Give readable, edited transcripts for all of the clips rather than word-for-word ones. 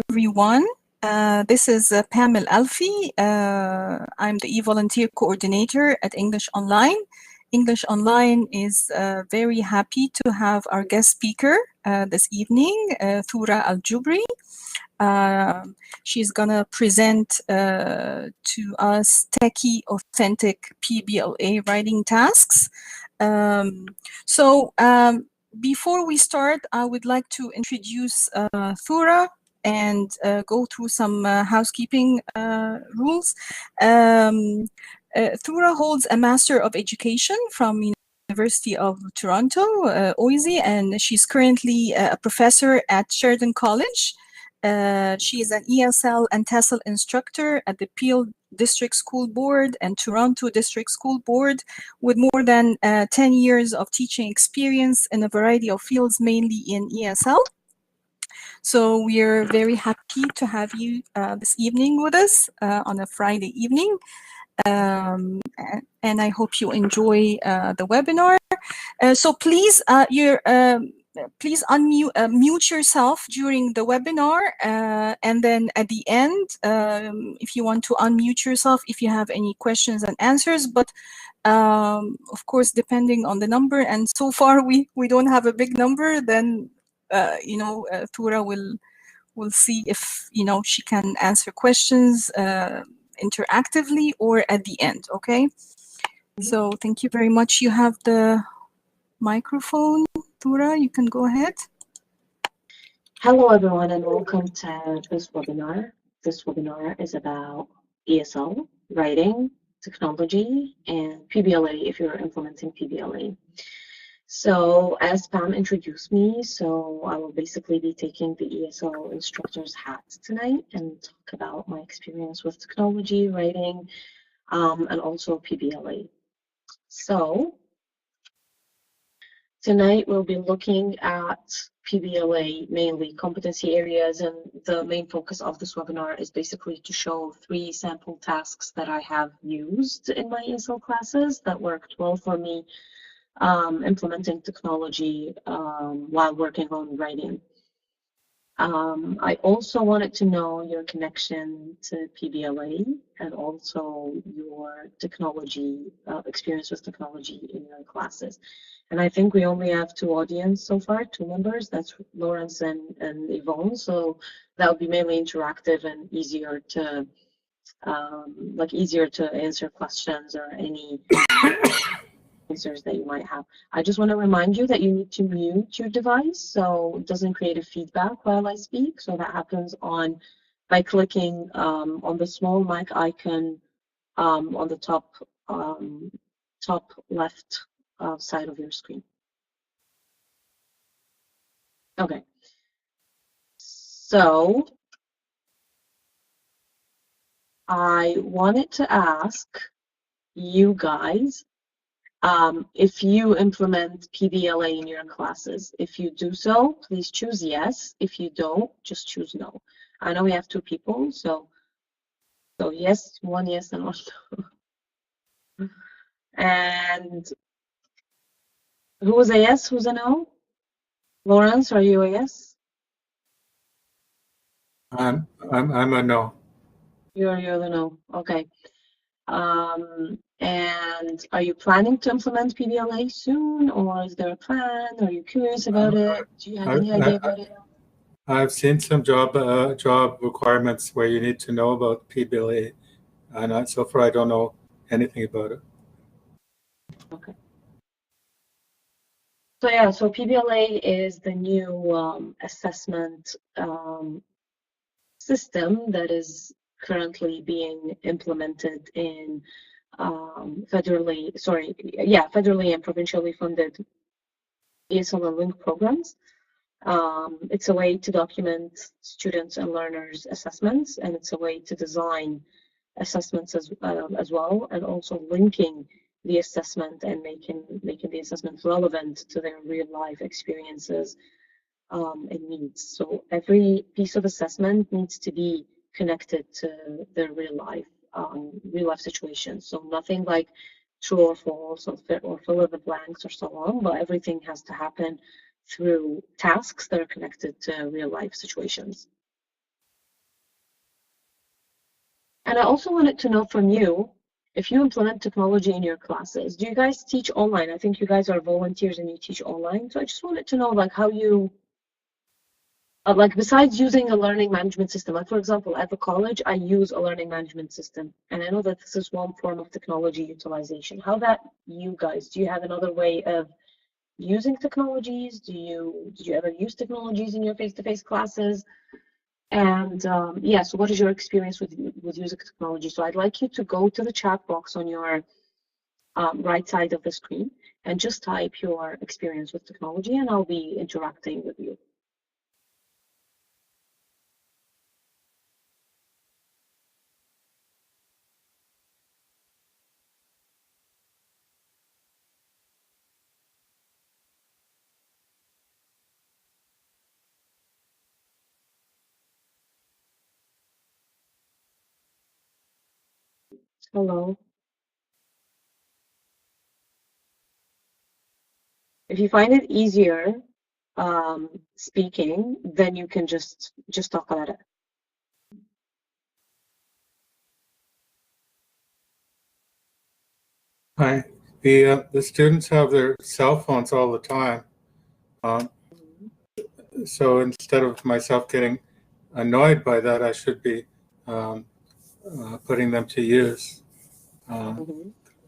everyone. This is Pamela Alfi. I'm the e-volunteer coordinator at English Online. English Online is very happy to have our guest speaker this evening, Thura Aljubury. She's gonna present to us Techy authentic PBLA writing tasks. Before we start, I would like to introduce Thura and go through some housekeeping rules. Thura holds a Master of Education from University of Toronto, OCELT, and she's currently a professor at Sheridan College. She is an ESL and TESOL instructor at the Peel District School Board and Toronto District School Board, with more than 10 years of teaching experience in a variety of fields, mainly in ESL. So we are very happy to have you this evening with us on a Friday evening. And I hope you enjoy the webinar. So please, please mute yourself during the webinar, and then at the end, if you want to unmute yourself, if you have any questions and answers. But of course, depending on the number, and so far we don't have a big number, then Thura will see if she can answer questions interactively or at the end. Okay. So thank you very much. You have the microphone, Thura. You can go ahead. Hello, everyone, and welcome to this webinar. This webinar is about ESL, writing, technology, and PBLA if you're implementing PBLA. So as Pam introduced me, so I will basically be taking the ESL instructor's hat tonight and talk about my experience with technology, writing, and also PBLA. So tonight we'll be looking at PBLA, mainly competency areas, and the main focus of this webinar is basically to show 3 sample tasks that I have used in my ESL classes that worked well for me, implementing technology while working on writing. I also wanted to know your connection to PBLA and also your technology, experience with technology in your classes. And I think we only have 2 audience so far, 2 members, that's Lawrence and Yvonne. So that would be mainly interactive and easier to, easier to answer questions or any answers that you might have. I just want to remind you that you need to mute your device so it doesn't create a feedback while I speak. So that happens by clicking on the small mic icon on the top left side of your screen. Okay. So I wanted to ask you guys if you implement PBLA in your classes. If you do so, please choose yes. If you don't, just choose no. I know we have 2 people, so yes, 1 yes and 1 no. And who was a yes? Who's a no? Lawrence, are you a yes? I'm a no. You're the no. Okay. And are you planning to implement PBLA soon, or is there a plan? Are you curious about it? Do you have any idea about it? I've seen some job requirements where you need to know about PBLA, and so far I don't know anything about it. Okay. So yeah, so PBLA is the new assessment system that is currently being implemented in federally and provincially funded ESL and LINK programs. It's a way to document students and learners' assessments, and it's a way to design assessments as well, and also linking the assessment and making the assessment relevant to their real life experiences and needs. So every piece of assessment needs to be connected to their real life situations. So nothing like true or false or fill in the blanks or so on, but everything has to happen through tasks that are connected to real life situations. And I also wanted to know from you, if you implement technology in your classes, do you guys teach online? I think you guys are volunteers and you teach online. So I just wanted to know, like, how you, like, besides using a learning management system, like, for example, at the college, I use a learning management system. And I know that this is one form of technology utilization. How about you guys? Do you have another way of using technologies? Did you ever use technologies in your face-to-face classes? And yeah, so what is your experience with using technology? So I'd like you to go to the chat box on your right side of the screen and just type your experience with technology, and I'll be interacting with you. Hello. If you find it easier speaking, then you can just talk about it. Hi. The students have their cell phones all the time. So instead of myself getting annoyed by that, I should be putting them to use.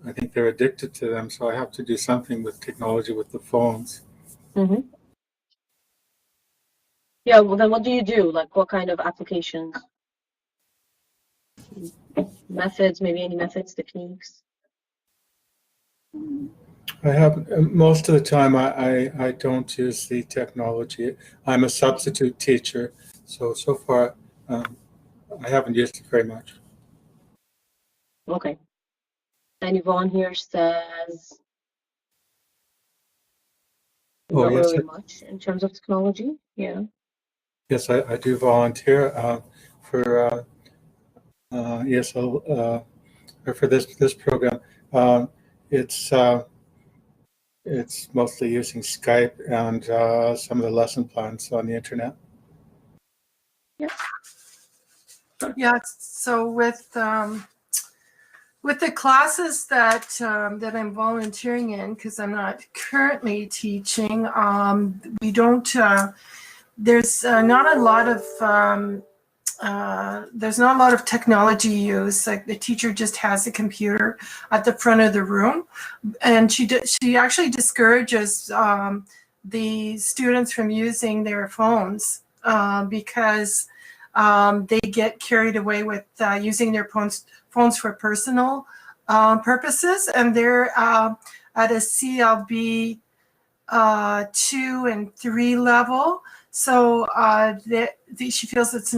I think they're addicted to them, so I have to do something with technology with the phones. Yeah, well, then what do you do? Like, what kind of applications? Methods, maybe any methods, techniques? I have most of the time I don't use the technology. I'm a substitute teacher, so far I haven't used it very much. Okay. And Yvonne here says not really much in terms of technology. Yeah. Yes, I do volunteer for ESL or for this program. It's mostly using Skype and some of the lesson plans on the internet. Yeah. So with the classes that that I'm volunteering in, because I'm not currently teaching, we don't. There's not a lot of technology use. Like the teacher just has a computer at the front of the room, and she actually discourages the students from using their phones because they get carried away with using their phones for personal purposes, and they're at a CLB 2 and 3 level. So she feels it's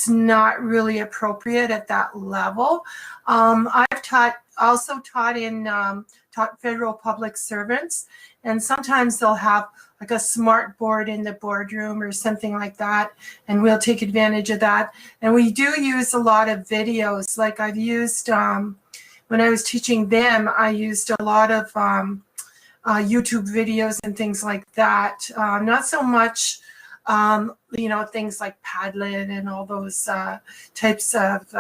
not really appropriate at that level. I've taught federal public servants, and sometimes they'll have like a smart board in the boardroom or something like that, and we'll take advantage of that. And we do use a lot of videos. Like I've used, when I was teaching them, I used a lot of YouTube videos and things like that. Not so much, things like Padlet and all those types of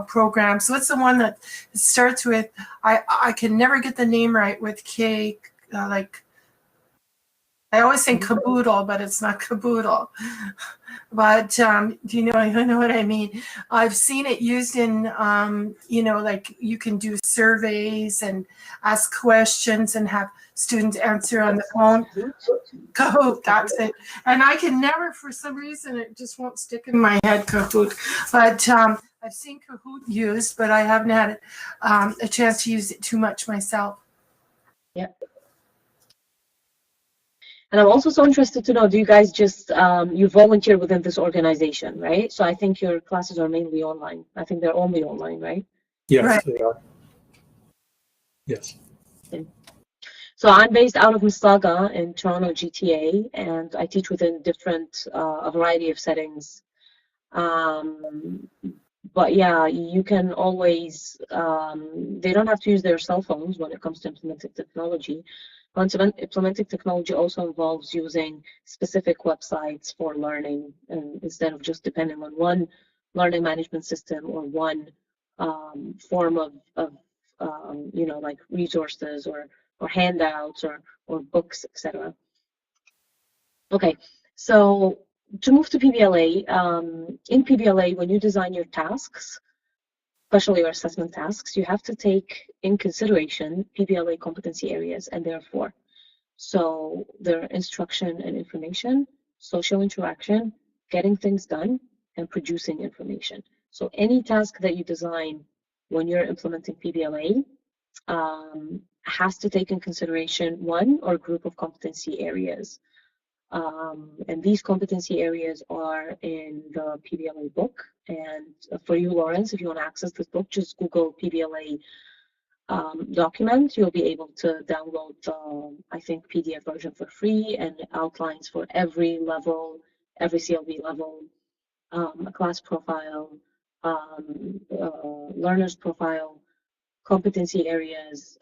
programs. So it's the one that starts with, I can never get the name right, with K, like, I always think caboodle, but it's not caboodle. But do you know what I mean? I've seen it used in, like you can do surveys and ask questions and have students answer on the phone. Kahoot, that's it. And I can never, for some reason, it just won't stick in my head, Kahoot. But I've seen Kahoot used, but I haven't had a chance to use it too much myself. Yeah. And I'm also so interested to know, do you guys just, you volunteer within this organization, right? So I think your classes are mainly online. I think they're only online, right? Yes, right. They are. Yes. Okay. So I'm based out of Mississauga in Toronto, GTA, and I teach within a variety of settings. But yeah, you can always, they don't have to use their cell phones when it comes to implementing technology. Implementing technology also involves using specific websites for learning, and instead of just depending on one learning management system or one form of you know, like resources or handouts or books, etc. Okay, so to move to PBLA, in PBLA, when you design your tasks, especially your assessment tasks, you have to take in consideration PBLA competency areas, and therefore, so their instruction and information, social interaction, getting things done, and producing information. So any task that you design when you're implementing PBLA has to take in consideration one or group of competency areas. And these competency areas are in the PBLA book. And for you, Lawrence, if you want to access this book, just Google PBLA document. You'll be able to download the, I think, PDF version for free, and outlines for every level, every CLB level, a class profile, learner's profile, competency areas,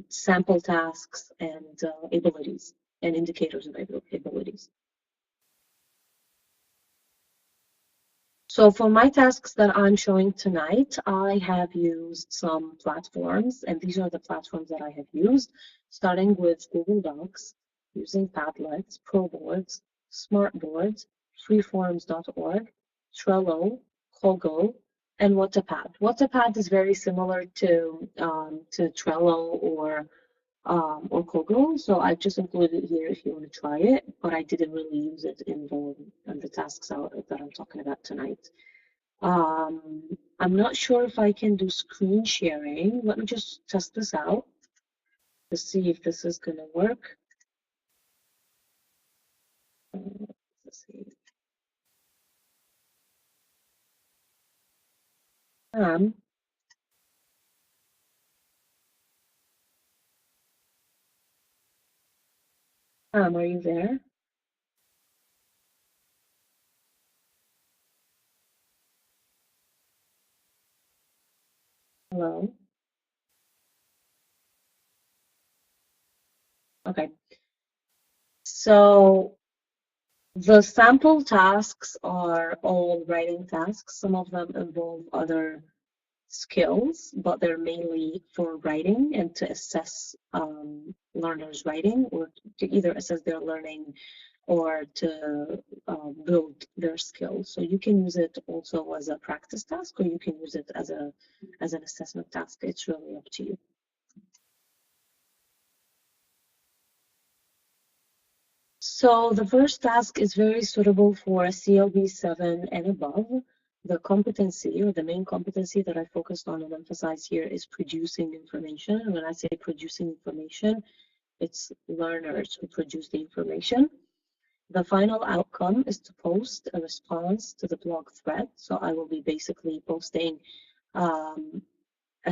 sample tasks, and abilities and indicators of abilities. So for my tasks that I'm showing tonight, I have used some platforms, and these are the platforms that I have used, starting with Google Docs, using Padlet, ProBoards, Smartboards, freeforums.org, Trello, Kogo, and Wattpad. Wattpad is very similar to Trello or Kogo, so I just included it here if you want to try it, but I didn't really use it in the tasks that I'm talking about tonight. I'm not sure if I can do screen sharing. Let me just test this out to see if this is going to work. Let's see. Are you there? Hello? Okay. So the sample tasks are all writing tasks. Some of them involve other skills, but they're mainly for writing and to assess learners' writing, or to either assess their learning or to build their skills. So you can use it also as a practice task, or you can use it as an assessment task. It's really up to you. So the first task is very suitable for a CLB 7 and above. The competency, or the main competency that I focused on and emphasize here, is producing information. And when I say producing information, it's learners who produce the information. The final outcome is to post a response to the blog thread. So I will be basically posting a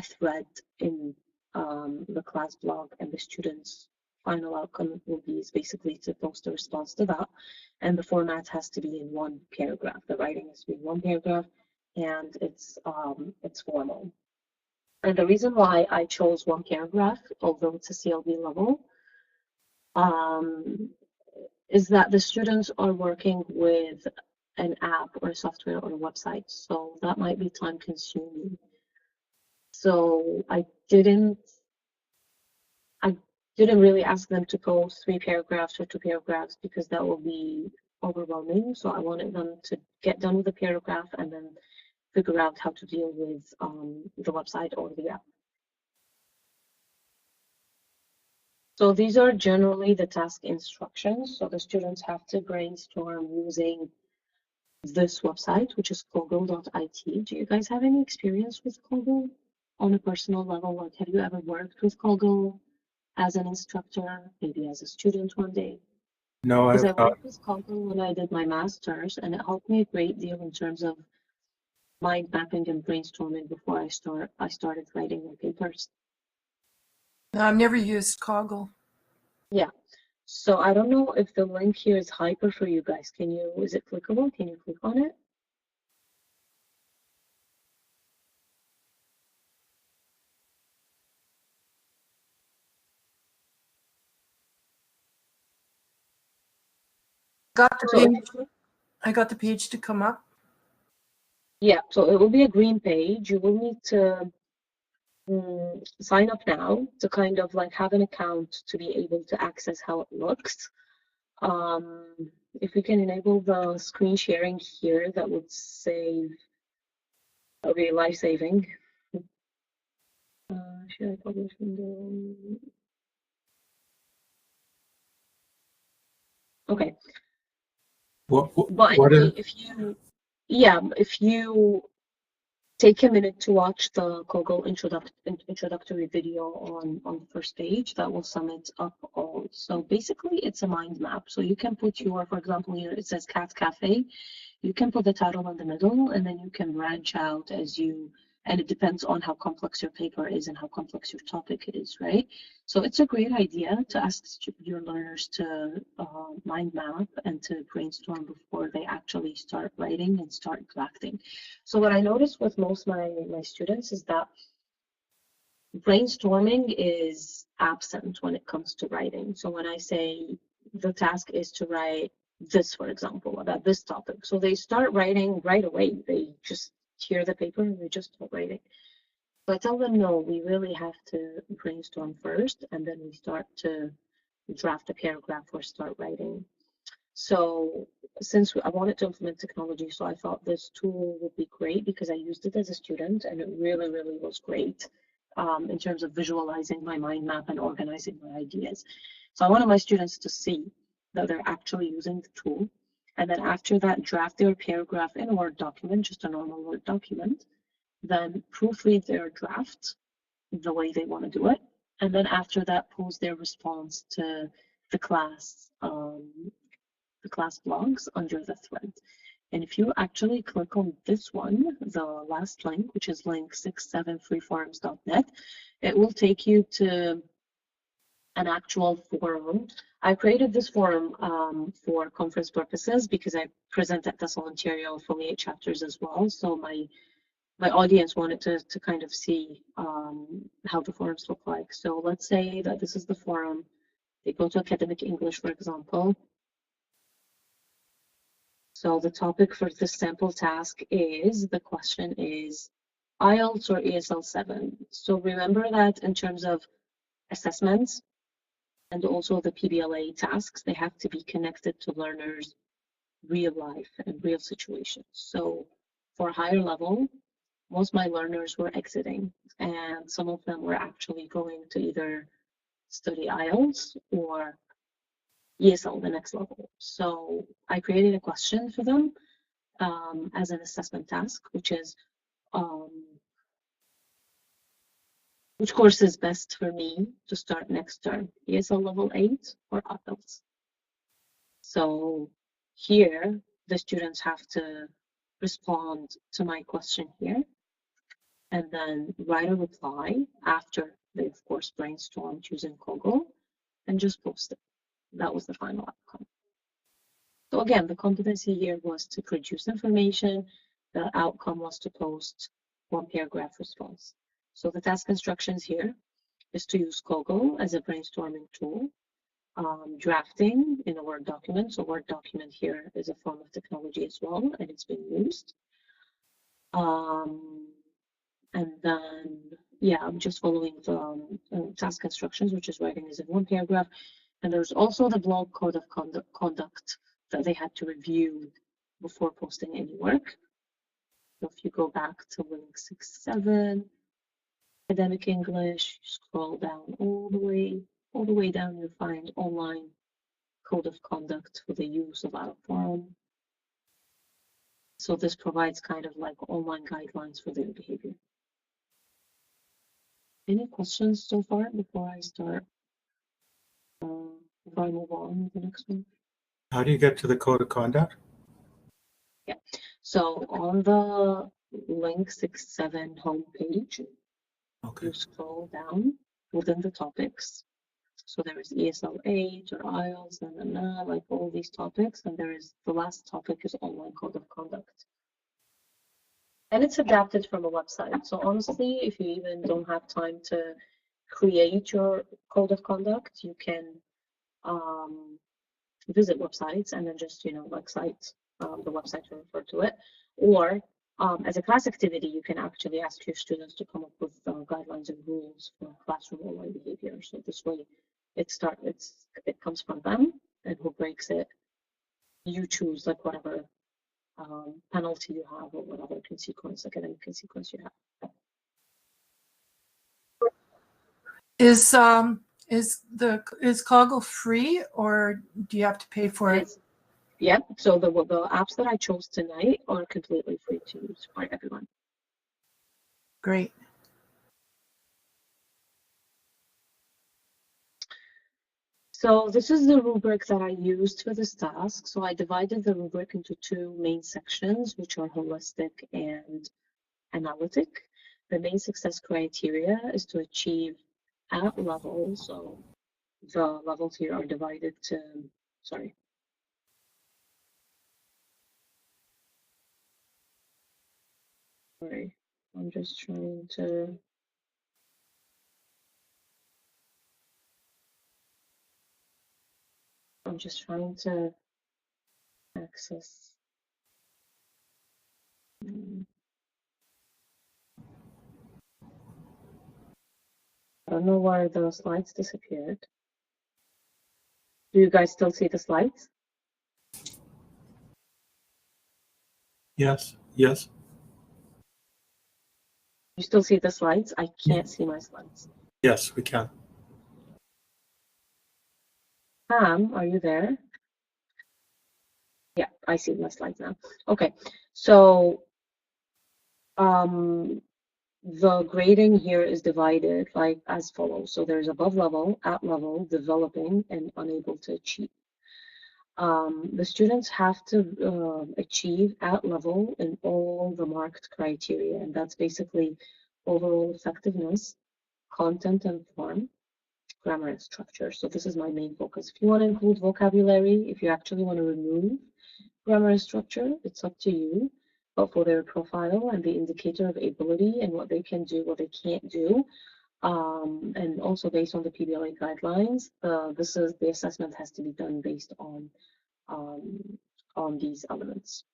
thread in the class blog, and the students' final outcome will be basically to post a response to that. And the format has to be in one paragraph. The writing has to be in one paragraph, and it's formal. And the reason why I chose one paragraph, although it's a CLB level, is that the students are working with an app or a software or a website, so that might be time consuming. So I didn't really ask them to post 3 paragraphs or 2 paragraphs, because that will be overwhelming. So I wanted them to get done with the paragraph and then figure out how to deal with the website or the app. So these are generally the task instructions. So the students have to brainstorm using this website, which is kogo.it. Do you guys have any experience with Kogo on a personal level? Like, have you ever worked with Kogo as an instructor, maybe as a student one day? No, I Because I have not. worked with Kogo when I did my master's, and it helped me a great deal in terms of mind mapping and brainstorming before I started writing my papers. No, I've never used Coggle. Yeah. So I don't know if the link here is hyper for you guys. Is it clickable? Can you click on it? Got the So page. I got the page to come up. Yeah, so it will be a green page. You will need to sign up now to kind of like have an account to be able to access how it looks. If we can enable the screen sharing here, that would be life-saving. Should I publish window? Okay. But anyway, if you take a minute to watch the Google introductory video on the first page, that will sum it up all. So basically, it's a mind map. So you can put your, for example, here it says Cat Cafe. You can put the title in the middle, and then you can branch out as you, and it depends on how complex your paper is and how complex your topic is, right? So it's a great idea to ask your learners to mind map and to brainstorm before they actually start writing and start drafting. So what I noticed with most of my students is that brainstorming is absent when it comes to writing. So when I say the task is to write this, for example, about this topic, so they start writing right away. They just hear the paper and they just start writing. So I tell them, no, we really have to brainstorm first, and then we start to draft a paragraph or start writing. So since I wanted to implement technology, so I thought this tool would be great because I used it as a student, and it really, really was great in terms of visualizing my mind map and organizing my ideas. So I wanted my students to see that they're actually using the tool, and then after that, draft their paragraph in a Word document, just a normal Word document, then proofread their draft the way they want to do it, and then after that, post their response to the class blogs under the thread. And if you actually click on this one, the last link, which is link 67freeforums.net, it will take you to an actual forum. I created this forum for conference purposes because I present at TESOL Ontario affiliate chapters as well. So my audience wanted to kind of see how the forums look like. So let's say that this is the forum. They go to academic English, for example. So the topic for this sample task is, the question is IELTS or ESL 7. So remember that in terms of assessments and also the PBLA tasks, they have to be connected to learners' real life and real situations. So for a higher level, most of my learners were exiting, and some of them were actually going to either study IELTS or ESL, the next level. So I created a question for them as an assessment task, which is which course is best for me to start next term, ESL level 8 or IELTS? So here, the students have to respond to my question here and then write a reply after they, of course, brainstormed using Google and just post it. That was the final outcome. So again, the competency here was to produce information. The outcome was to post one paragraph response. So the task instructions here is to use Google as a brainstorming tool, drafting in a Word document. So Word document here is a form of technology as well, and it's been used. And then, yeah, I'm just following the task instructions, which is writing is in one paragraph. And there's also the blog code of conduct that they had to review before posting any work. So if you go back to link 6.7, academic English, scroll down all the way down, you'll find online code of conduct for the use of our forum. So this provides kind of like online guidelines for their behavior. Any questions so far before I start? Before I move on to the next one? How do you get to the code of conduct? Yeah, so on the link 6.7 homepage, Okay. you scroll down within the topics. So there is ESL 8 or IELTS, like all these topics, and there is the last topic is online code of conduct. And it's adapted from a website. So honestly, if you even don't have time to create your code of conduct, you can visit websites and then just, like cite the website to refer to it. Or As a class activity, you can actually ask your students to come up with guidelines and rules for classroom online behavior. So this way, it comes from them, and who breaks it, you choose like whatever penalty you have or whatever academic consequence you have. Is Kaggle free, or do you have to pay for it? Yeah, so the apps that I chose tonight are completely free to use by everyone. Great. So this is the rubric that I used for this task. So I divided the rubric into two main sections, which are holistic and analytic. The main success criteria is to achieve at level. So the levels here are divided to, sorry. Sorry, I'm just trying to. I'm just trying to access. I don't know why the slides disappeared. Do you guys still see the slides? Yes, yes. You still see the slides? I can't see my slides. Yes, we can. Pam, are you there? Yeah, I see my slides now. Okay, so the grading here is divided like as follows. So there's above level, at level, developing, and unable to achieve. The students have to achieve at level in all the marked criteria, and that's basically overall effectiveness, content and form, grammar and structure. So this is my main focus. If you want to include vocabulary, if you actually want to remove grammar and structure, it's up to you. But for their profile and the indicator of ability and what they can do, what they can't do, and also based on the PBLA guidelines, the assessment has to be done based on these elements.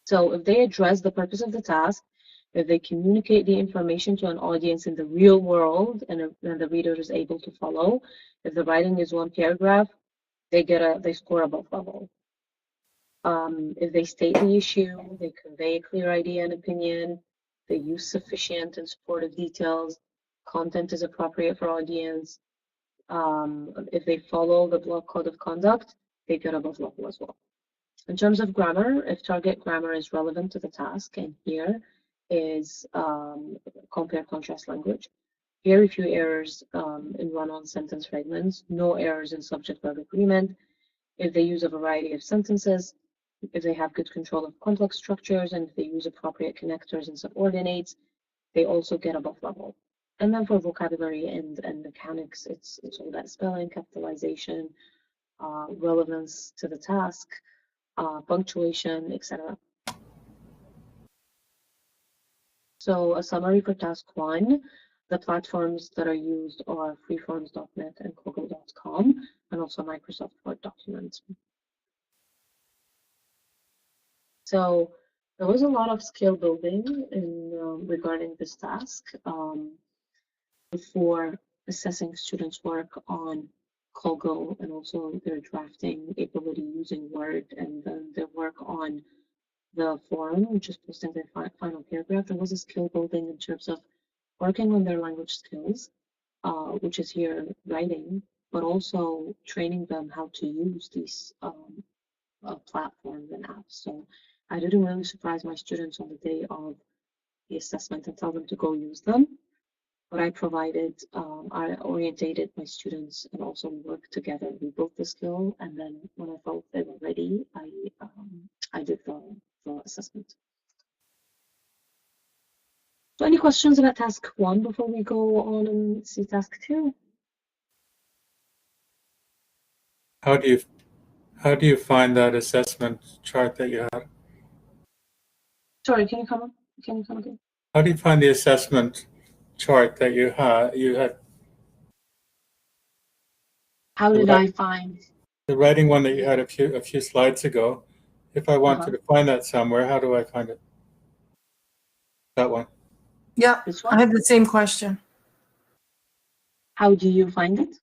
So if they address the purpose of the task, if they communicate the information to an audience in the real world and the reader is able to follow, if the writing is one paragraph, they score above level. If they state the issue, they convey a clear idea and opinion, they use sufficient and supportive details, content is appropriate for audience. If they follow the block code of conduct, they get above level as well. In terms of grammar, if target grammar is relevant to the task, and here is compare contrast language. Very few errors in run-on sentence fragments, no errors in subject-verb agreement. If they use a variety of sentences, if they have good control of complex structures, and if they use appropriate connectors and subordinates, they also get above level. And then for vocabulary and mechanics, it's all that spelling, capitalization, relevance to the task, punctuation, etc. So a summary for task 1, the platforms that are used are freeforms.net and Kaggle.com, and also Microsoft Word documents. So there was a lot of skill building regarding this task before assessing students' work on Kaggle and also their drafting ability using Word, and then their work on the forum, which is posting their final paragraph. There was a skill building in terms of working on their language skills, which is here writing, but also training them how to use these platforms and apps. So I didn't really surprise my students on the day of the assessment and tell them to go use them. But I provided, I orientated my students and also worked together. We built the skill, and then when I felt they were ready, I did the assessment. So any questions about task 1 before we go on and see task 2? How do you find that assessment chart that you had? Sorry, can you come again? How do you find the assessment chart that you had? How did I find the writing one that you had a few slides ago? If I wanted to find that somewhere, how do I find it? That one. Yeah, This I one? have the same question. How do you find it?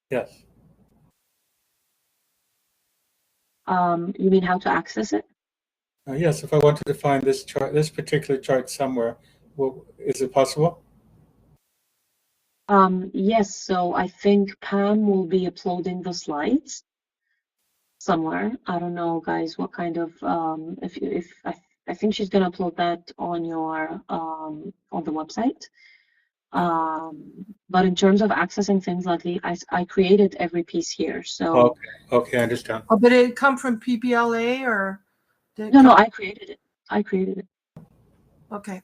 Yes. You mean how to access it? Yes, if I wanted to find this chart, this particular chart somewhere, well, is it possible? Yes, so I think Pam will be uploading the slides somewhere. I don't know, guys, what kind of if I think she's gonna upload that on your on the website. But in terms of accessing things like I created every piece here. So Okay, I understand. Oh, but it come from PBLA or? Did it no, come- I created it. I created it. Okay.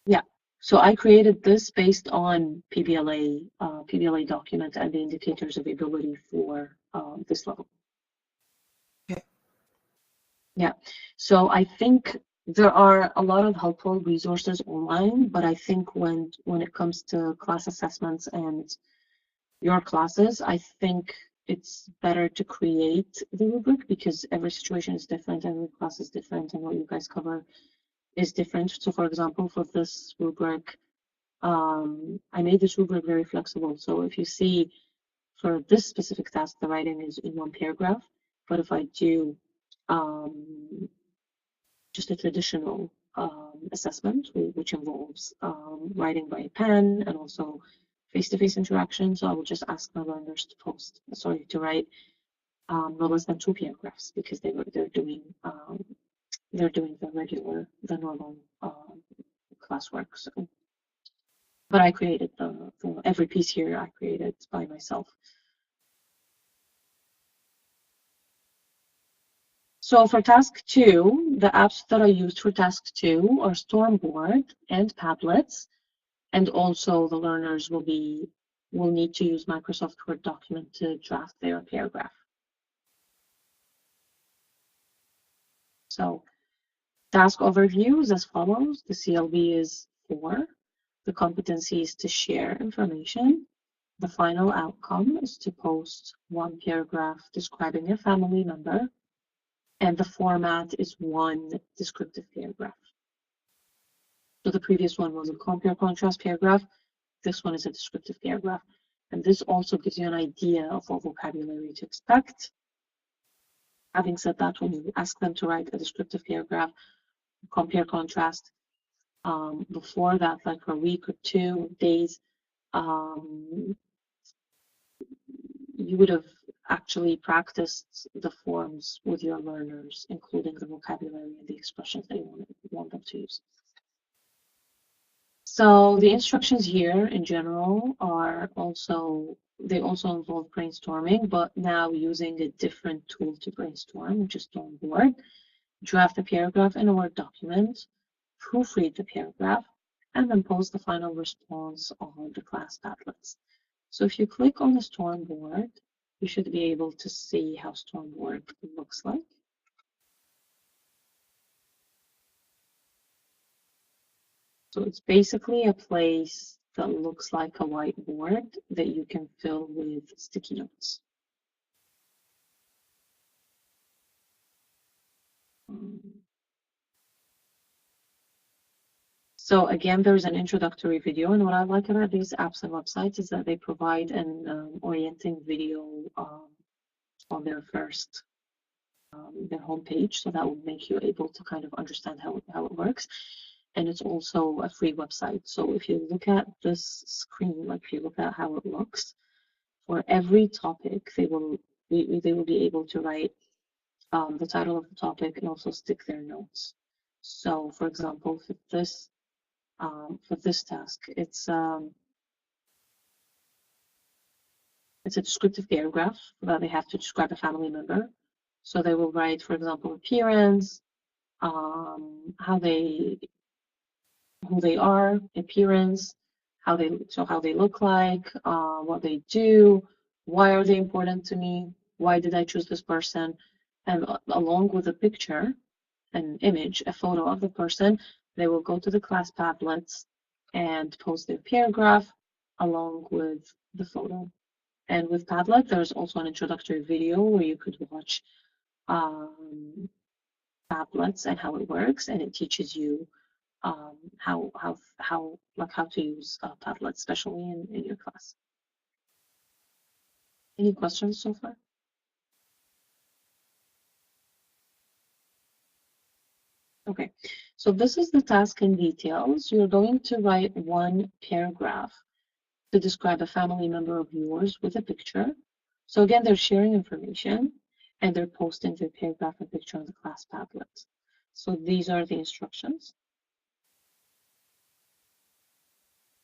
Yeah. So I created this based on PBLA document and the indicators of ability for this level. Okay. Yeah. So I think there are a lot of helpful resources online, but I think when it comes to class assessments and your classes, I think it's better to create the rubric because every situation is different, every class is different, and what you guys cover is different. So for example, for this rubric, I made this rubric very flexible. So if you see for this specific task, the writing is in one paragraph, but if I do just a traditional assessment, which involves writing by a pen and also face-to-face interaction. So I will just ask my learners to write no less than 2 paragraphs because they're doing the normal classwork. So, but I created the every piece here I created by myself. So for task 2, the apps that I used for task 2 are Stormboard and Padlets, and also the learners will need to use Microsoft Word document to draft their paragraph. So task overview is as follows. The CLB is 4. The competency is to share information. The final outcome is to post 1 paragraph describing a family member. And the format is 1 descriptive paragraph. So the previous one was a compare-contrast paragraph. This one is a descriptive paragraph. And this also gives you an idea of what vocabulary to expect. Having said that, when you ask them to write a descriptive paragraph, compare-contrast, before that, like a week or 2 days, you would have actually practiced the forms with your learners, including the vocabulary and the expressions that you want them to use. So the instructions here in general are also involve brainstorming, but now using a different tool to brainstorm, which is Stormboard. Draft a paragraph in a Word document, proofread the paragraph, and then post the final response on the class Padlets. So if you click on the Stormboard, you should be able to see how Stormboard looks like. So it's basically a place that looks like a whiteboard that you can fill with sticky notes. So again, there's an introductory video, and what I like about these apps and websites is that they provide an orienting video on their first their homepage, so that will make you able to kind of understand how it works. And it's also a free website. So if you look at this screen, like if you look at how it looks, for every topic, they will be able to write the title of the topic and also stick their notes. So for example, for this task, it's a descriptive paragraph that they have to describe a family member. So they will write, for example, appearance, who they are, appearance, how they look like, what they do, why are they important to me, why did I choose this person, and along with a picture, an image, a photo of the person, they will go to the class Padlets and post their paragraph along with the photo. And with Padlet, there's also an introductory video where you could watch Padlets and how it works, and it teaches you how to use Padlet, especially in your class. Any questions so far? Okay, so this is the task in details. You're going to write one paragraph to describe a family member of yours with a picture. So again, they're sharing information and they're posting their paragraph and picture on the class Padlet. So these are the instructions.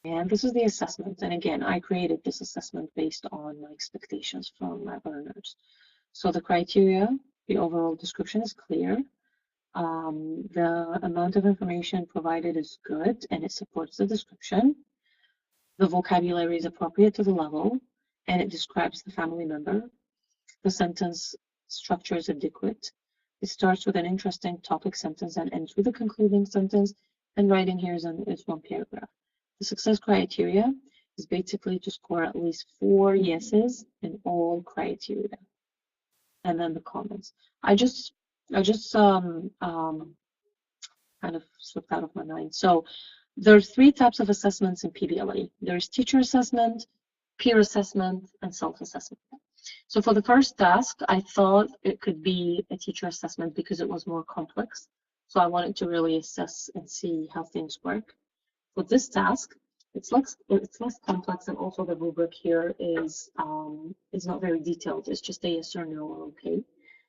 And this is the assessment. And again, I created this assessment based on my expectations from my learners. So the criteria, the overall description is clear. The amount of information provided is good and it supports the description. The vocabulary is appropriate to the level and it describes the family member. The sentence structure is adequate. It starts with an interesting topic sentence and ends with a concluding sentence, and writing here is one paragraph. The success criteria is basically to score at least 4 yeses in all criteria. And then the comments. I just kind of slipped out of my mind. So there are 3 types of assessments in PBLA. There's teacher assessment, peer assessment, and self-assessment. So for the first task, I thought it could be a teacher assessment because it was more complex. So I wanted to really assess and see how things work. For this task, it's less complex, and also the rubric here is not very detailed. It's just a yes or no or okay.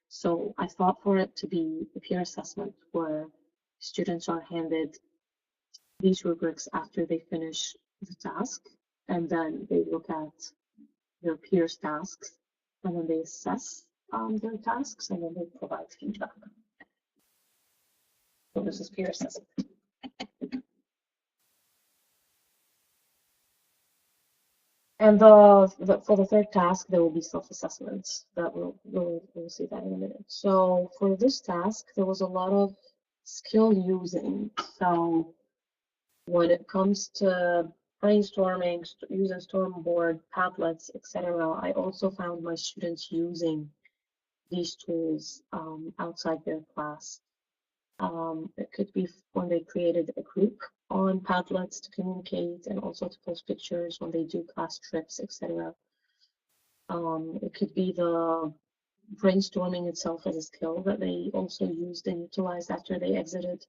So I thought for it to be a peer assessment where students are handed these rubrics after they finish the task, and then they look at their peers' tasks, and then they assess their tasks, and then they provide feedback. So this is peer assessment. And for the third task, there will be self-assessments. That we'll see that in a minute. So for this task, there was a lot of skill using. So when it comes to brainstorming, using Stormboard, Padlets, etc., I also found my students using these tools outside their class. It could be when they created a group on Padlets to communicate and also to post pictures when they do class trips, etc. It could be the brainstorming itself as a skill that they also used and utilized after they exited.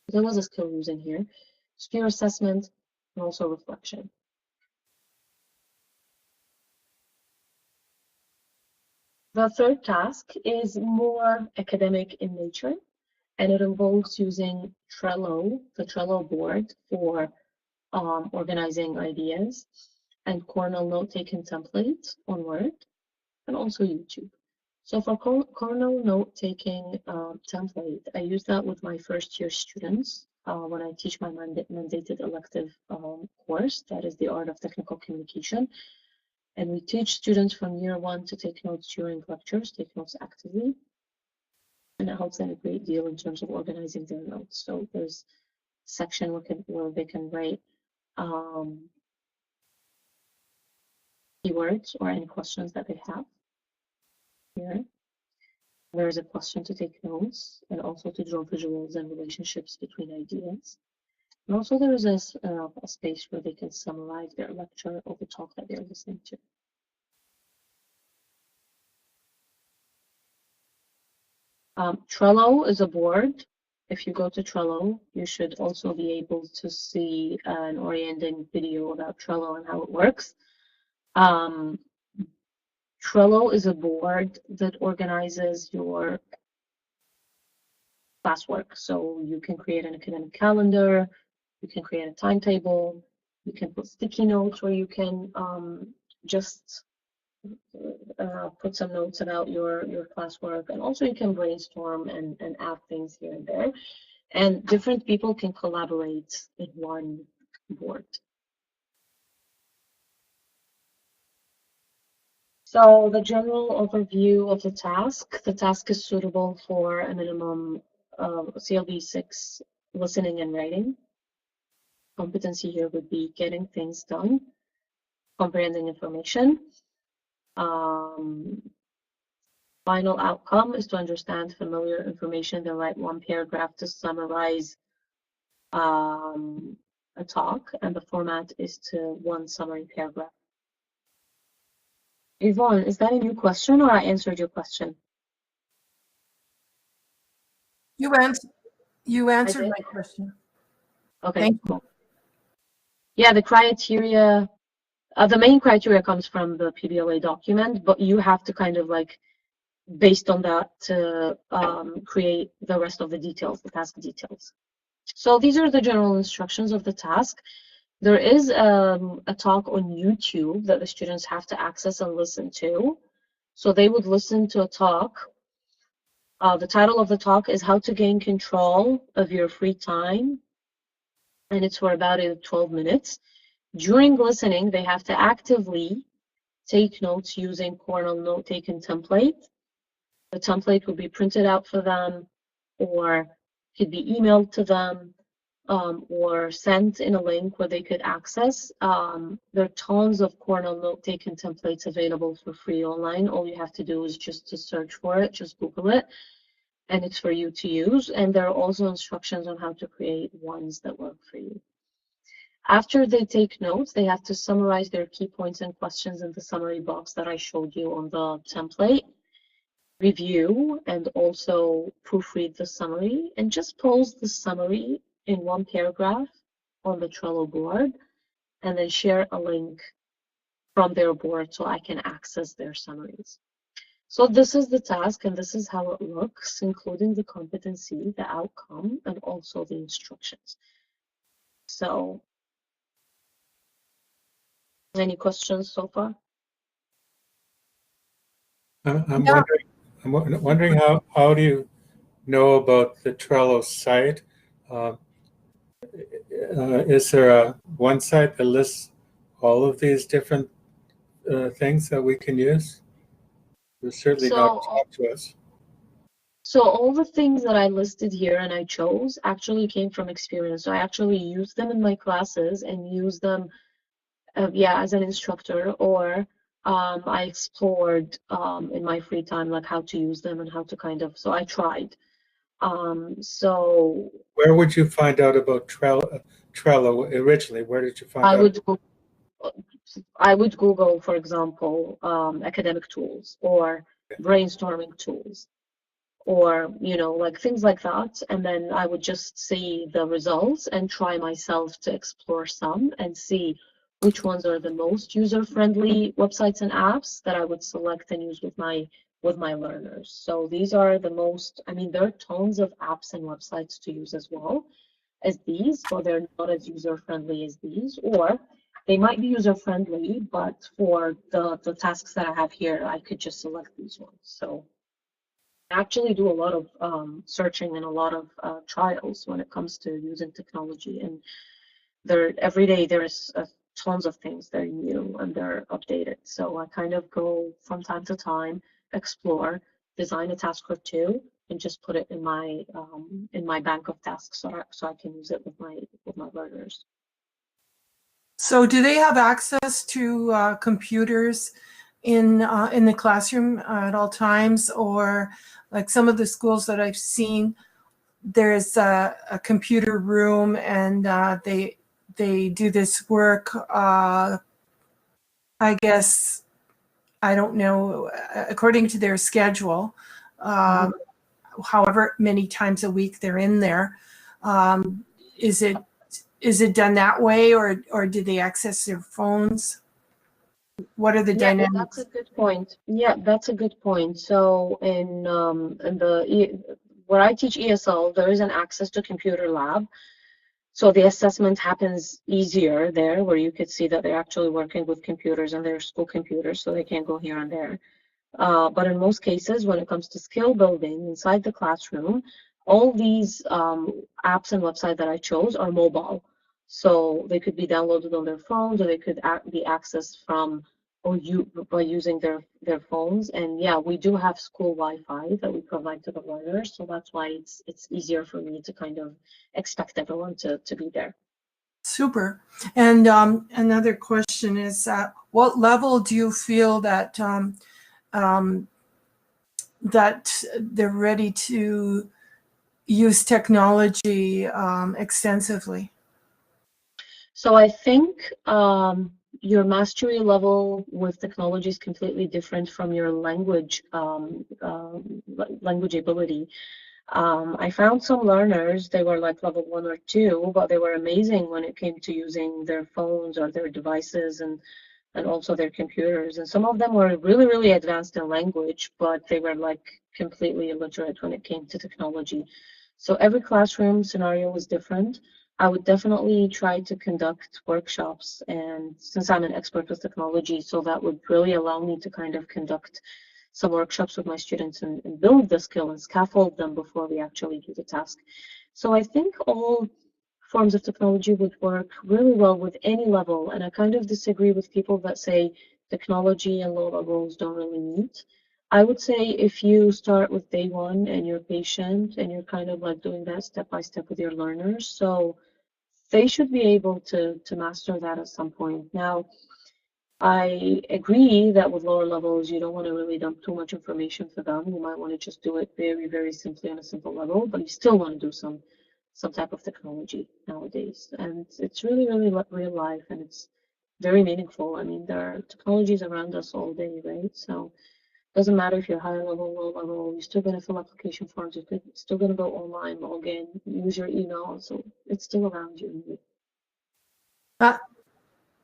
There was a skill using here. Peer assessment and also reflection. The third task is more academic in nature, and it involves using Trello, the Trello board, for organizing ideas, and Cornell note-taking template on Word, and also YouTube. So for Cornell note-taking template, I use that with my first-year students when I teach my mandated elective course, that is the Art of Technical Communication. And we teach students from year 1 to take notes during lectures, take notes actively. And it helps them a great deal in terms of organizing their notes. So there's a section where they can write keywords or any questions that they have. Here, there's a question to take notes and also to draw visuals and relationships between ideas. And also there is a space where they can summarize their lecture or the talk that they're listening to. Trello is a board. If you go to Trello, you should also be able to see an orienting video about Trello and how it works. Trello is a board that organizes your classwork. So you can create an academic calendar, you can create a timetable, you can put sticky notes where you can just put some notes about your classwork, and also you can brainstorm and add things here and there. And different people can collaborate in one board. So the general overview of the task is suitable for a minimum of CLB 6 listening and writing. Competency here would be getting things done, comprehending information. Final outcome is to understand familiar information, then write one paragraph to summarize a talk, and the format is to one summary paragraph. Yvonne, is that a new question or I answered your question? You answered my question. Okay, Thank you. cool. Yeah, the criteria, the main criteria comes from the PBLA document, but you have to kind of like, based on that, to create the rest of the details, the task details. So these are the general instructions of the task. There is a talk on YouTube that the students have to access and listen to. So they would listen to a talk. The title of the talk is How to Gain Control of Your Free Time, and it's for about 12 minutes. During listening, they have to actively take notes using Cornell note-taking template. The template will be printed out for them, or could be emailed to them, or sent in a link where they could access. There are tons of Cornell note-taking templates available for free online. All you have to do is just to search for it, just Google it, and it's for you to use. And there are also instructions on how to create ones that work for you. After they take notes, they have to summarize their key points and questions in the summary box that I showed you on the template. Review and also proofread the summary, and just post the summary in one paragraph on the Trello board, and then share a link from their board so I can access their summaries. So this is the task, and this is how it looks, including the competency, the outcome, and also the instructions. So, any questions so far? I'm wondering how do you know about the Trello site? Is there one site that lists all of these different things that we can use? You're certainly not talk to us. So all the things that I listed here and I chose actually came from experience. So I actually used them in my classes and used them, as an instructor, or I explored in my free time, like how to use them and how to kind of, so I tried. So where would you find out about Trello originally? Where did you find out? I would Google, for example, academic tools or brainstorming tools, or like things like that, and then I would just see the results and try myself to explore some and see which ones are the most user-friendly websites and apps that I would select and use with my learners. So these are the most, I mean, there are tons of apps and websites to use as well as these, but they're not as user-friendly as these, or they might be user-friendly, but for the tasks that I have here, I could just select these ones. So I actually do a lot of searching and a lot of trials when it comes to using technology, and every day there's tons of things that are new and they're updated. So I kind of go from time to time, explore, design a task or two, and just put it in my bank of tasks so I can use it with my learners. So do they have access to computers in the classroom at all times, or like some of the schools that I've seen, there's a computer room and they do this work, I guess, I don't know, according to their schedule, however many times a week they're in there. Is it done that way, or do they access their phones? What are the dynamics? That's a good point. Yeah, that's a good point. So in where I teach ESL, there is an access to computer lab. So the assessment happens easier there, where you could see that they're actually working with computers and their school computers, so they can't go here and there. But in most cases, when it comes to skill building inside the classroom, all these apps and websites that I chose are mobile. So they could be downloaded on their phones, or they could be accessed from by using their phones. And yeah, we do have school Wi-Fi that we provide to the learners, so that's why it's easier for me to kind of expect everyone to be there. Super. And another question is, what level do you feel that that they're ready to use technology extensively? So I think your mastery level with technology is completely different from your language language ability. I found some learners, they were like level 1 or 2, but they were amazing when it came to using their phones or their devices and also their computers. And some of them were really, really advanced in language, but they were like completely illiterate when it came to technology. So every classroom scenario was different. I would definitely try to conduct workshops, and since I'm an expert with technology, so that would really allow me to kind of conduct some workshops with my students and build the skill and scaffold them before we actually do the task. So I think all forms of technology would work really well with any level, and I kind of disagree with people that say technology and low levels don't really meet. I would say if you start with day one and you're patient and you're kind of like doing that step by step with your learners, so they should be able to master that at some point. Now, I agree that with lower levels, you don't want to really dump too much information for them. You might want to just do it very, very simply on a simple level, but you still want to do some type of technology nowadays. And it's really, really real life, and it's very meaningful. I mean, there are technologies around us all day, right? So it doesn't matter if you're higher level, low level, you're still going to fill application forms, you're still going to go online, log in, use your email. So it's still around you.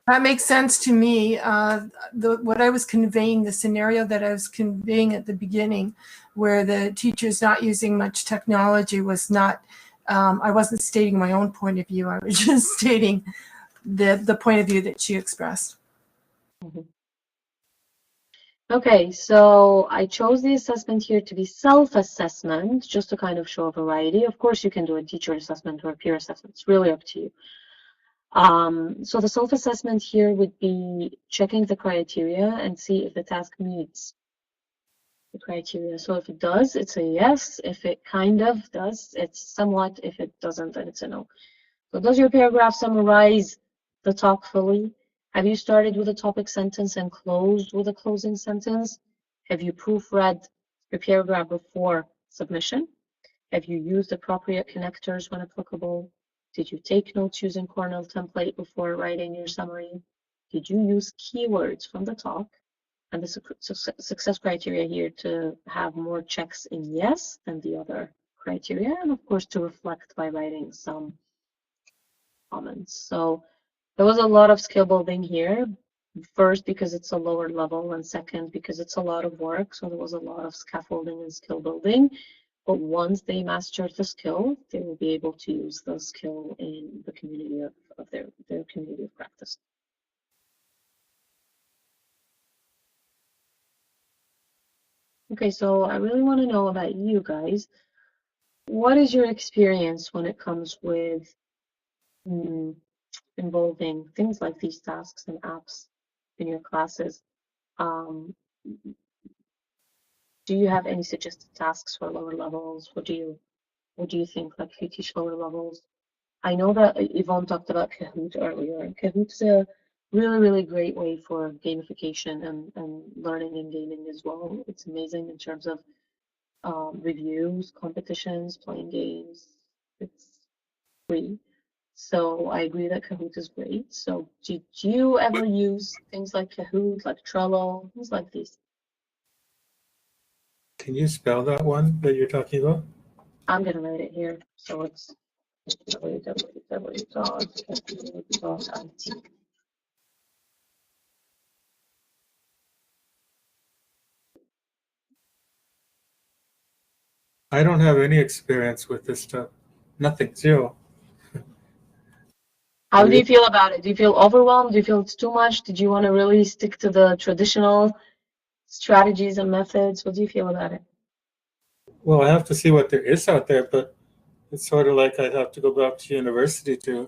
That makes sense to me. What I was conveying, the scenario that I was conveying at the beginning, where the teacher's not using much technology, was not, I wasn't stating my own point of view. I was just stating the point of view that she expressed. Mm-hmm. Okay, so I chose the assessment here to be self-assessment, just to kind of show a variety. Of course, you can do a teacher assessment or a peer assessment. It's really up to you. So the self-assessment here would be checking the criteria and see if the task meets the criteria. So if it does, it's a yes. If it kind of does, it's somewhat. If it doesn't, then it's a no. So does your paragraph summarize the talk fully? Have you started with a topic sentence and closed with a closing sentence? Have you proofread your paragraph before submission? Have you used appropriate connectors when applicable? Did you take notes using Cornell template before writing your summary? Did you use keywords from the talk? And the success criteria here to have more checks in yes than the other criteria, and of course to reflect by writing some comments. So there was a lot of skill building here. First, because it's a lower level, and second, because it's a lot of work. So there was a lot of scaffolding and skill building. But once they master the skill, they will be able to use the skill in the community of their community of practice. Okay, so I really want to know about you guys. What is your experience when it comes with involving things like these tasks and apps in your classes? Do you have any suggested tasks for lower levels? What do you think, like, if you teach lower levels? I know that Yvonne talked about Kahoot earlier, and Kahoot's a really, really great way for gamification and learning and gaming as well. It's amazing in terms of reviews, competitions, playing games. It's free. So I agree that Kahoot is great. So did you ever use things like Kahoot, like Trello, things like these? Can you spell that one that you're talking about? I'm going to write it here. So it's www.kahoot.it. I don't have any experience with this stuff. Nothing, zero. How do you feel about it? Do you feel overwhelmed? Do you feel it's too much? Did you want to really stick to the traditional strategies and methods? What do you feel about it? Well, I have to see what there is out there, but it's sort of like I'd have to go back to university to,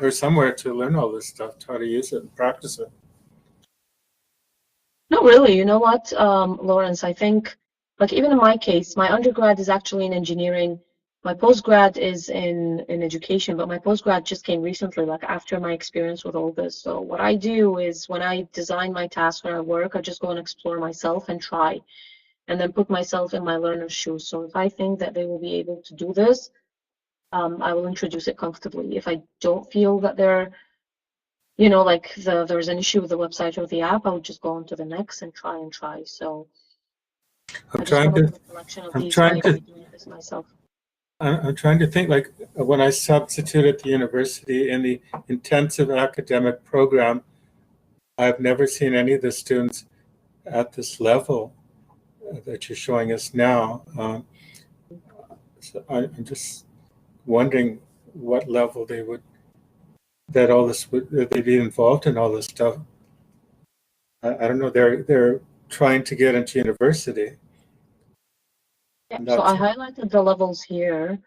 or somewhere to learn all this stuff, how to use it and practice it. No, really. You know what, Lawrence, I think, like, even in my case, my undergrad is actually in engineering. My postgrad is in education, but my postgrad just came recently, like after my experience with all this. So what I do is when I design my tasks, when I work, I just go and explore myself and try. and then put myself in my learner's shoes. So if I think that they will be able to do this, I will introduce it comfortably. If I don't feel that they're, you know, like there's an issue with the website or the app, I would just go on to the next and try. So I just want to put a collection of these by doing this myself. I'm trying to think, like when I substitute at the university in the intensive academic program, I've never seen any of the students at this level that you're showing us now. So I'm just wondering what level they would, that they'd be involved in all this stuff. I don't know. They're trying to get into university. Yeah, so I highlighted the levels here.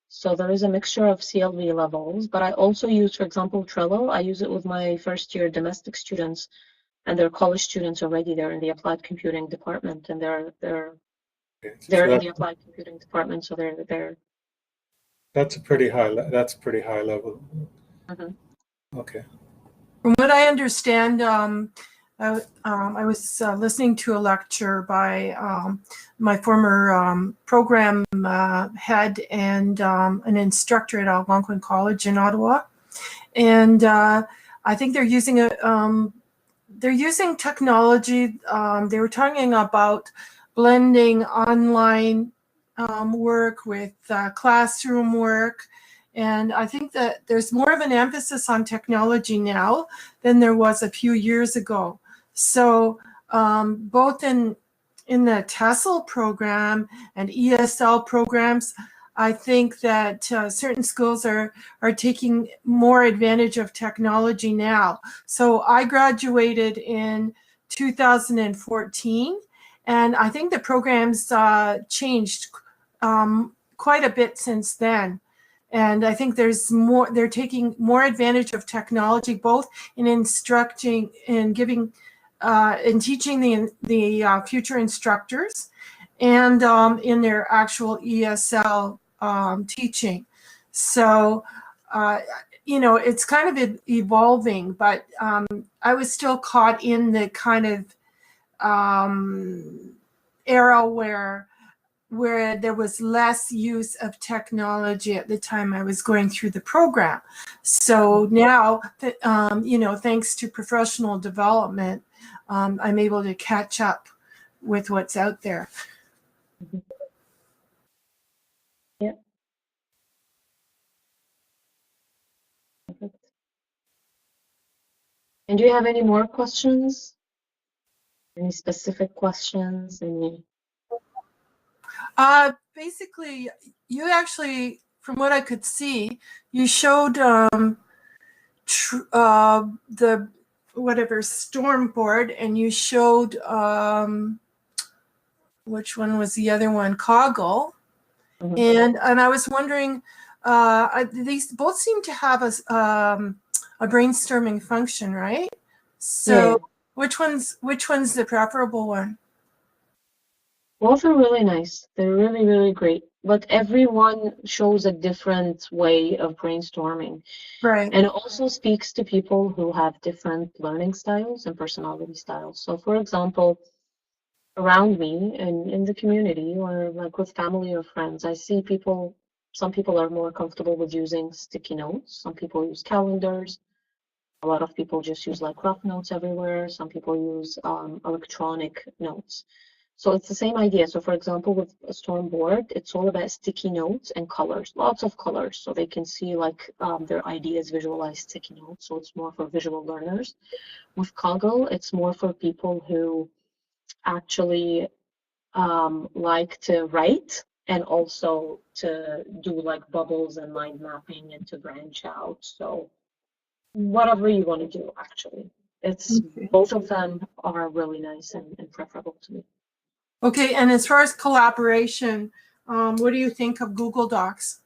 So there is a mixture of CLV levels, but I also use, for example, Trello. I use it with my first year domestic students, and they're college students already. They're in the applied computing department, and they're in the applied computing department. So they're. That's a pretty high level. Mm-hmm. Okay. From what I understand, I was listening to a lecture by my former program head and an instructor at Algonquin College in Ottawa, and I think they're using technology. They were talking about blending online work with classroom work. And I think that there's more of an emphasis on technology now than there was a few years ago. So both in the TESOL program and ESL programs, I think that certain schools are taking more advantage of technology now. So I graduated in 2014, and I think the programs changed quite a bit since then. And I think there's more, they're taking more advantage of technology, both in instructing and giving and teaching the future instructors and in their actual ESL teaching. So, you know, it's kind of evolving, but I was still caught in the kind of era where there was less use of technology at the time I was going through the program. So now, you know, thanks to professional development, I'm able to catch up with what's out there. Yeah. Perfect. And do you have any more questions? Any specific questions? Any? Basically, you actually, from what I could see, you showed the whatever storm board, and you showed which one was the other one, Coggle. Mm-hmm. And I was wondering, these both seem to have a brainstorming function, right? So yeah. Which one's the preferable one? Both are really nice. They're really, really great. But everyone shows a different way of brainstorming. Right. And it also speaks to people who have different learning styles and personality styles. So for example, around me and in the community or like with family or friends, I see some people are more comfortable with using sticky notes. Some people use calendars. A lot of people just use like rough notes everywhere. Some people use electronic notes. So it's the same idea. So for example, with a storm board, it's all about sticky notes and colors, lots of colors, so they can see like their ideas visualized sticky notes. So it's more for visual learners. With Coggle, it's more for people who actually like to write and also to do like bubbles and mind mapping and to branch out. So whatever you want to do, actually. It's okay. Both of them are really nice and preferable to me. Okay, and as far as collaboration, what do you think of Google Docs?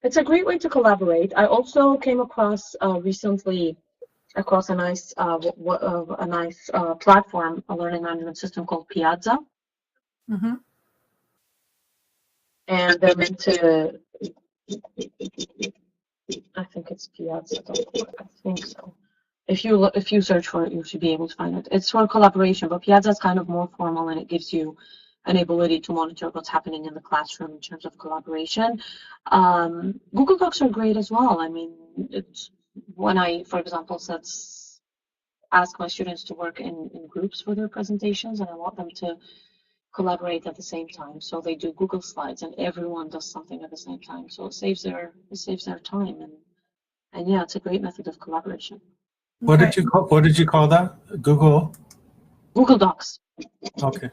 It's a great way to collaborate. I also came across recently a nice platform, a learning management system called Piazza. Mm-hmm. And they're meant to, I think it's Piazza.org, I think so. If you search for it, you should be able to find it. It's for collaboration, but Piazza is kind of more formal, and it gives you an ability to monitor what's happening in the classroom in terms of collaboration. Google Docs are great as well. I mean, it's when I, for example, ask my students to work in groups for their presentations, and I want them to collaborate at the same time. So they do Google Slides, and everyone does something at the same time. So it saves their time, and yeah, it's a great method of collaboration. What did you call that? Google Docs. Okay.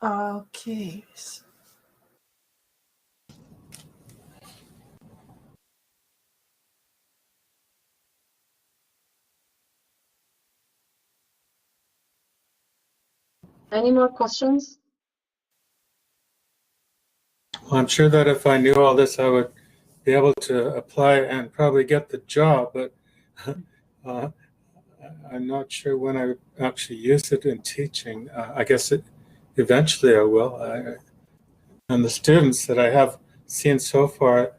Okay. Any more questions? Well, I'm sure that if I knew all this, I would be able to apply and probably get the job, but I'm not sure when I would actually use it in teaching. I guess eventually I will. And the students that I have seen so far,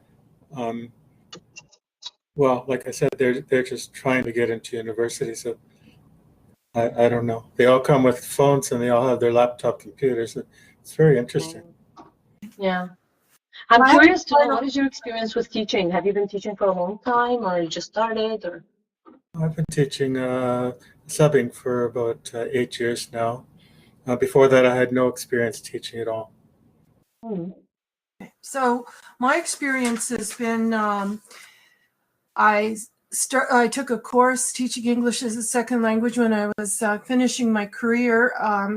well, like I said, they're just trying to get into university, so I don't know. They all come with phones and they all have their laptop computers. It's very interesting. Yeah. I'm curious to know, what is your experience with teaching? Have you been teaching for a long time, or you just started, or? I've been teaching subbing for about 8 years now. Before that, I had no experience teaching at all. So my experience has been, I took a course teaching English as a second language when I was finishing my career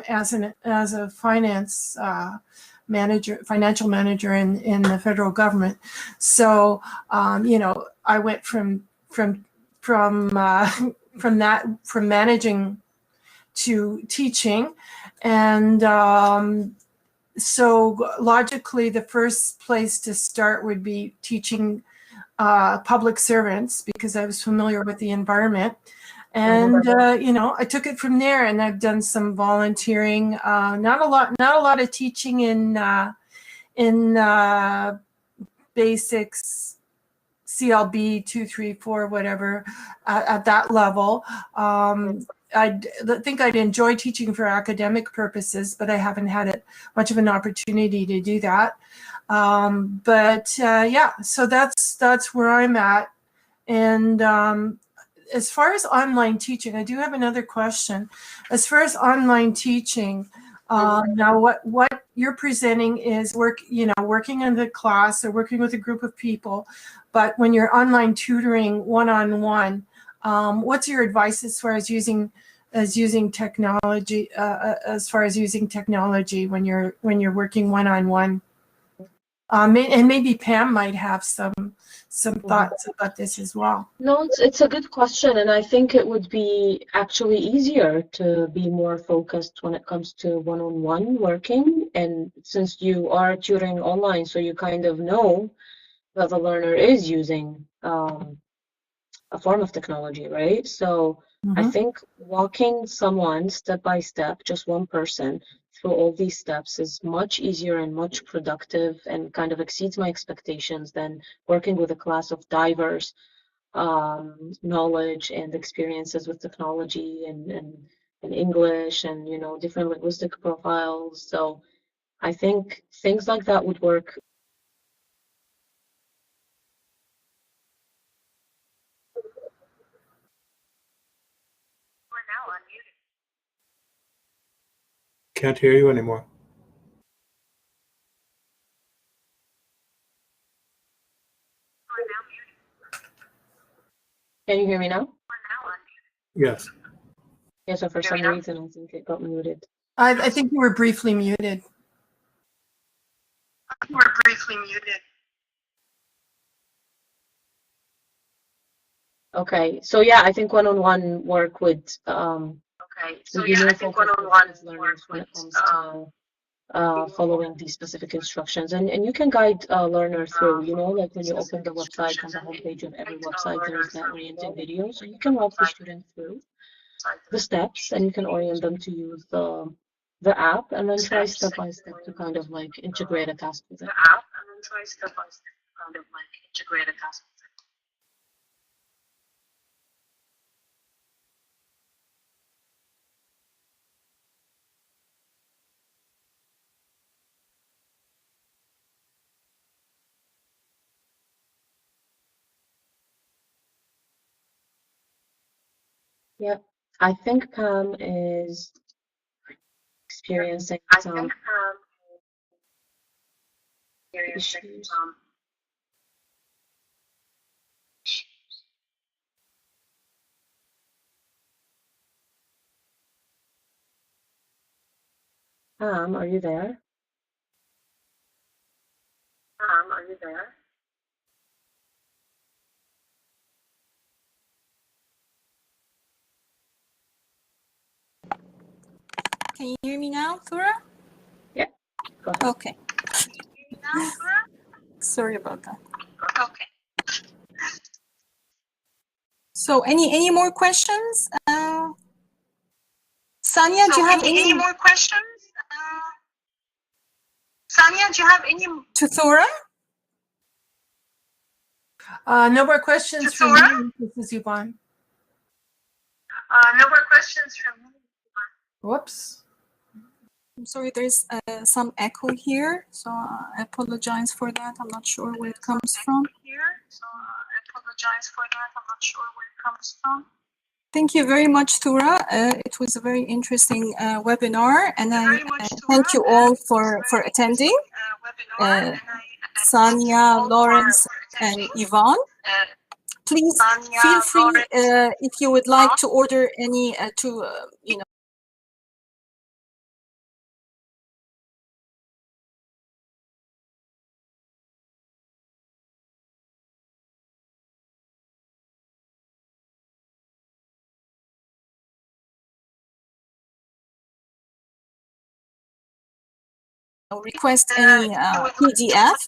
as a financial manager in the federal government. So I went from managing to teaching, and so logically the first place to start would be teaching public servants, because I was familiar with the environment. And I took it from there, and I've done some volunteering. Not a lot of teaching in basics, CLB 2, 3, 4, whatever, at that level. I think I'd enjoy teaching for academic purposes, but I haven't had much of an opportunity to do that. Yeah, so that's where I'm at. And as far as online teaching, I do have another question. As far as online teaching, now what you're presenting is working in the class or working with a group of people, but when you're online tutoring one-on-one, what's your advice as far as using technology, when you're working one-on-one? And maybe Pam might have some thoughts about this as well. No, it's a good question, and I think it would be actually easier to be more focused when it comes to one-on-one working. And since you are tutoring online, so you kind of know that the learner is using a form of technology, right? So I think walking someone step by step, just one person, through all these steps is much easier and much productive, and kind of exceeds my expectations than working with a class of diverse knowledge and experiences with technology and English and different linguistic profiles. So I think things like that would work. Can't hear you anymore. Can you hear me now? Yes. Yeah, so for some reason I think it got muted. I think you were briefly muted. Okay, so yeah, I think one-on-one work would be more focused with learners when it comes to following these specific instructions, and you can guide a learner through, like when you open the website, on the homepage of every website there is that orienting video, so you can walk the student through the steps, and you can orient them to use the the app and then try step by step to kind of like integrate a task with it. Yep, I think Pam is experiencing some issues. Pam, are you there? Can you hear me now, Thura? Yeah, go ahead. Okay. Sorry about that. Okay. So any more questions? Sanya, do you have any more questions? Sanya, do you have any? to Thura? No more questions from me, Mrs. Yvonne. No more questions from me. Whoops. I'm sorry, there's some echo here, so I apologize for that. I'm not sure where it comes from. Thank you very much, Thura. It was a very interesting webinar, and I thank you all for attending. Sanya, Lawrence, and Yvonne. Please feel free if you would like to order any request any PDF.